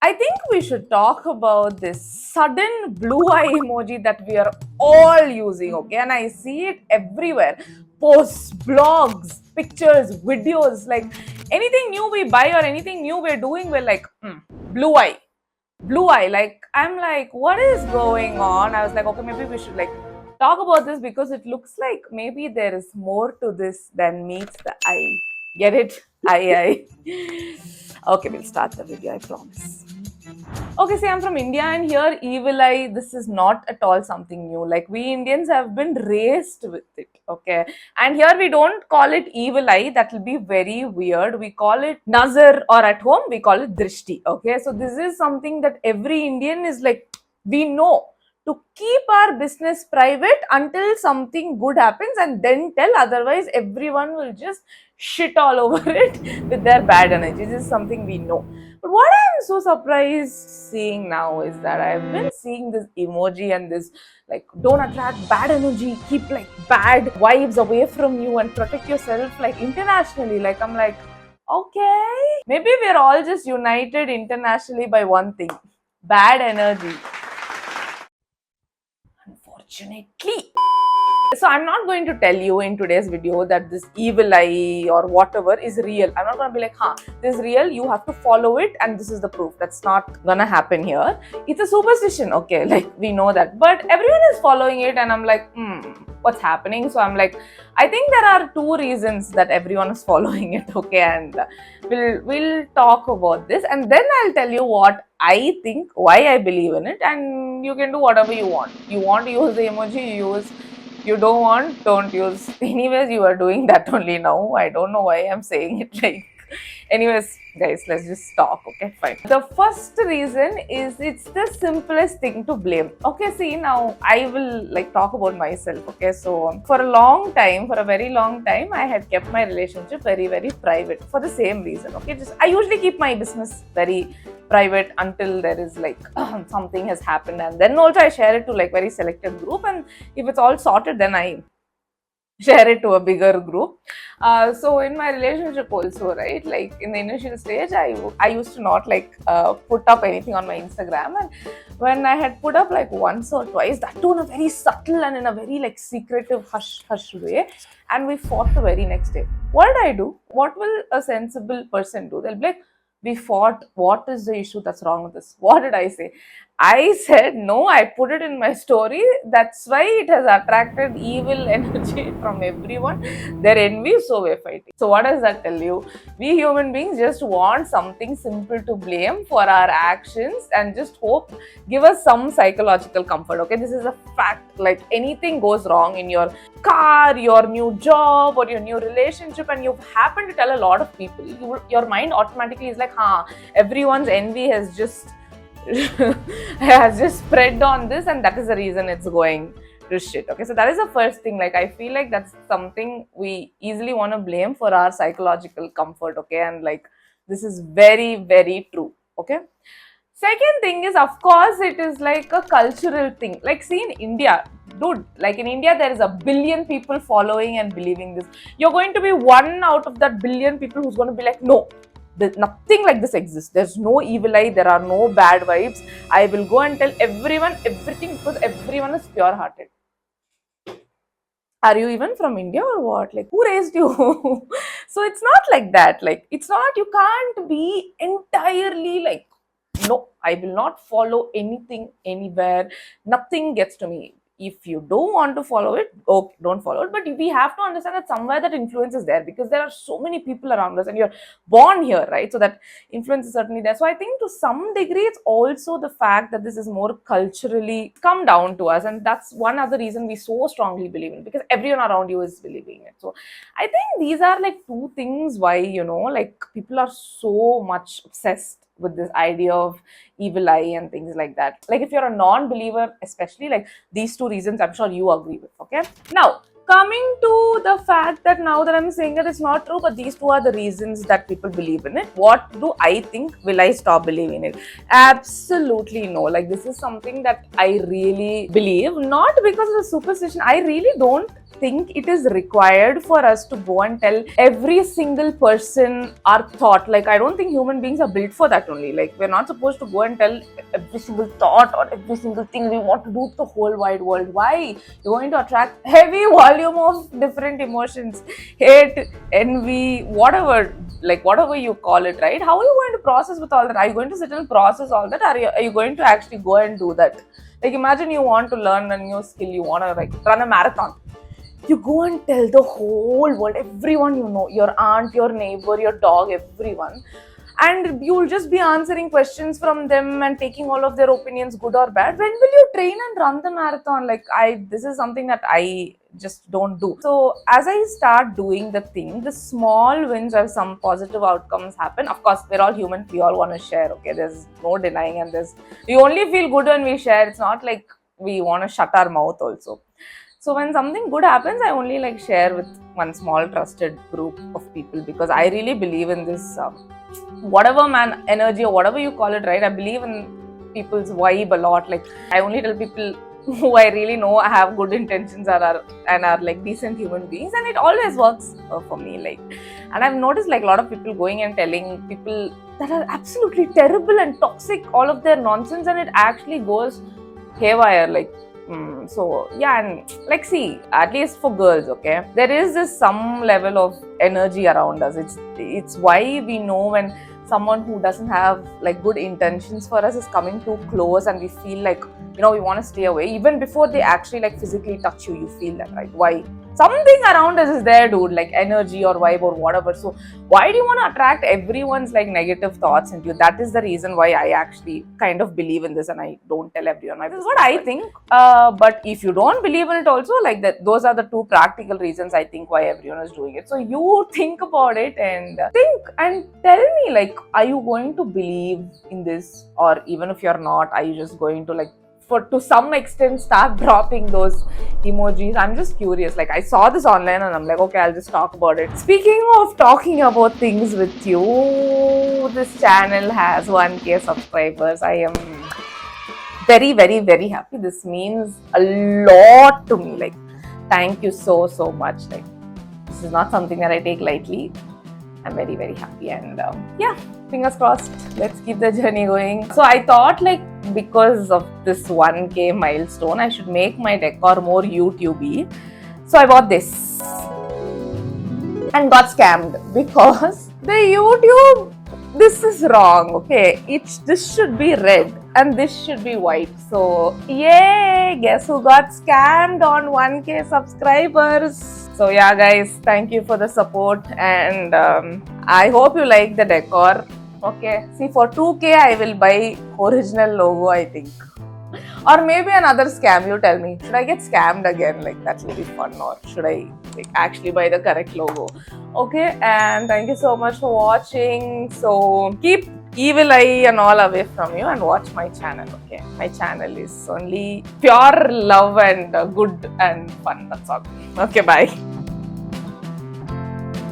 I think we should talk about this sudden blue eye emoji that we are all using, okay? And I see it everywhere. Posts, blogs, pictures, videos, like anything new we buy or anything new we're doing, we're like, blue eye. Blue eye. Like, I'm like, what is going on? I was like, okay, maybe we should like talk about this because it looks like maybe there is more to this than meets the eye. Get it? Eye. Okay, we'll start the video, I promise. Okay, see, I'm from India, and here evil eye, this is not at all something new. Like, we Indians have been raised with it, okay? And here we don't call it evil eye, that will be very weird. We call it nazar, or at home we call it drishti, okay? So, this is something that every Indian is like, we know to keep our business private until something good happens and then tell, otherwise, everyone will just shit all over it with their bad energy. This is something we know. But what I'm so surprised seeing now is that I've been seeing this emoji and this like don't attract bad energy, keep like bad vibes away from you and protect yourself like internationally. Like I'm like, okay, maybe we're all just united internationally by one thing, bad energy. Unfortunately. So I'm not going to tell you in today's video that this evil eye or whatever is real. I'm not going to be like, this is real, you have to follow it and this is the proof. That's not gonna happen here. It's a superstition, okay, like we know that. But everyone is following it and I'm like, what's happening? So I'm like, I think there are two reasons that everyone is following it, okay, and we'll talk about this and then I'll tell you what I think, why I believe in it, and you can do whatever you want. You want to use the emoji, you use. You don't want, don't use. Anyways, you are doing that only now. I don't know why I'm saying it like. Anyways, guys, let's just talk, okay? Fine. The first reason is it's the simplest thing to blame. Okay, see, now I will like talk about myself, okay? So, for a long time, for a very long time, I had kept my relationship very, very private for the same reason, okay? Just I usually keep my business very private until there is like something has happened, and then also I share it to like very selected group, and if it's all sorted, then I share it to a bigger group. So in my relationship also, right, like in the initial stage, I used to not like put up anything on my Instagram, and when I had put up like once or twice, that too in a very subtle and in a very like secretive hush way, and we fought the very next day. What did I do? What will a sensible person do? They'll be like, we fought. What is the issue that's wrong with this? What did I say? I said no, I put it in my story. That's why it has attracted evil energy from everyone. Their envy, so we're fighting. So, what does that tell you? We human beings just want something simple to blame for our actions and just hope, give us some psychological comfort. Okay, this is a fact. Like anything goes wrong in your car, your new job, or your new relationship, and you happen to tell a lot of people, your mind automatically is like, everyone's envy has just has just spread on this, and that is the reason it's going to shit. Okay, so that is the first thing. Like I feel like that's something we easily want to blame for our psychological comfort. Okay, and like this is very, very true. Okay. Second thing is, of course, it is like a cultural thing. Like, see, in India, dude, like in India, there is a billion people following and believing this. You're going to be one out of that billion people who's going to be like, no, nothing like this exists. There's no evil eye. There are no bad vibes. I will go and tell everyone everything because everyone is pure hearted. Are you even from India or what? Like, who raised you? So it's not like that. Like, it's not, you can't be entirely like, no, I will not follow anything anywhere. Nothing gets to me. If you don't want to follow it, okay, don't follow it. But we have to understand that somewhere that influence is there because there are so many people around us and you're born here, right? So that influence is certainly there. So I think to some degree, it's also the fact that this is more culturally come down to us. And that's one other reason we so strongly believe in it because everyone around you is believing it. So I think these are like two things why, like people are so much obsessed with this idea of evil eye and things like that. Like if you're a non-believer, especially, like these two reasons I'm sure you agree with. Okay, now coming to the fact that now that I'm saying that it's not true, but these two are the reasons that people believe in it. What do I think? Will I stop believing in it? Absolutely no. Like this is something that I really believe, not because of the superstition. I really don't think it is required for us to go and tell every single person our thought. Like, I don't think human beings are built for that only. Like, we're not supposed to go and tell every single thought or every single thing we want to do to the whole wide world. Why? You're going to attract heavy volume of different emotions, hate, envy, whatever, like whatever you call it, right? How are you going to process with all that? Are you going to sit and process all that? Are you going to actually go and do that? Like, imagine you want to learn a new skill, you want to like run a marathon. You go and tell the whole world, everyone you know, your aunt, your neighbor, your dog, everyone. And you'll just be answering questions from them and taking all of their opinions, good or bad. When will you train and run the marathon? Like, this is something that I just don't do. So as I start doing the thing, the small wins or some positive outcomes happen. Of course, we're all human. We all want to share. Okay, there's no denying, and we only feel good when we share. It's not like we want to shut our mouth also. So when something good happens, I only like share with one small trusted group of people, because I really believe in this whatever man energy or whatever you call it, right? I believe in people's vibe a lot. Like, I only tell people who I really know have good intentions and are like decent human beings, and it always works for me. Like, and I've noticed like a lot of people going and telling people that are absolutely terrible and toxic all of their nonsense, and it actually goes haywire. Like, so yeah, and like, see, at least for girls, okay, there is this some level of energy around us. It's why we know when someone who doesn't have like good intentions for us is coming too close, and we feel like, we want to stay away even before they actually like physically touch you. You feel that, right? Why? Something around us is there, dude, like energy or vibe or whatever. So why do you want to attract everyone's like negative thoughts into you? That is the reason why I actually kind of believe in this, and I don't tell everyone. This is what I think. But if you don't believe in it also, like that, those are the two practical reasons I think why everyone is doing it. So you think about it and think and tell me, like, are you going to believe in this? Or even if you're not, are you just going to like, to some extent, start dropping those emojis? I'm just curious. Like, I saw this online and I'm like, okay, I'll just talk about it. Speaking of talking about things with you, this channel has 1K subscribers. I am very, very, very happy. This means a lot to me. Like, thank you so much. Like, this is not something that I take lightly. I'm very, very happy, and yeah, fingers crossed. Let's keep the journey going. So I thought, like, because of this 1K milestone, I should make my decor more YouTube-y. So I bought this and got scammed, because the YouTube, this is wrong, okay? This should be red and this should be white. So yay, guess who got scammed on 1K subscribers? So yeah, guys, thank you for the support, and I hope you like the decor. Okay, see, for 2K I will buy original logo, I think. Or maybe another scam. You tell me, should I get scammed again? Like, that will be fun. Or should I like actually buy the correct logo? Okay, and thank you so much for watching. So keep evil eye and all away from you and watch my channel. Okay, my channel is only pure love and good and fun. That's all. Okay, bye.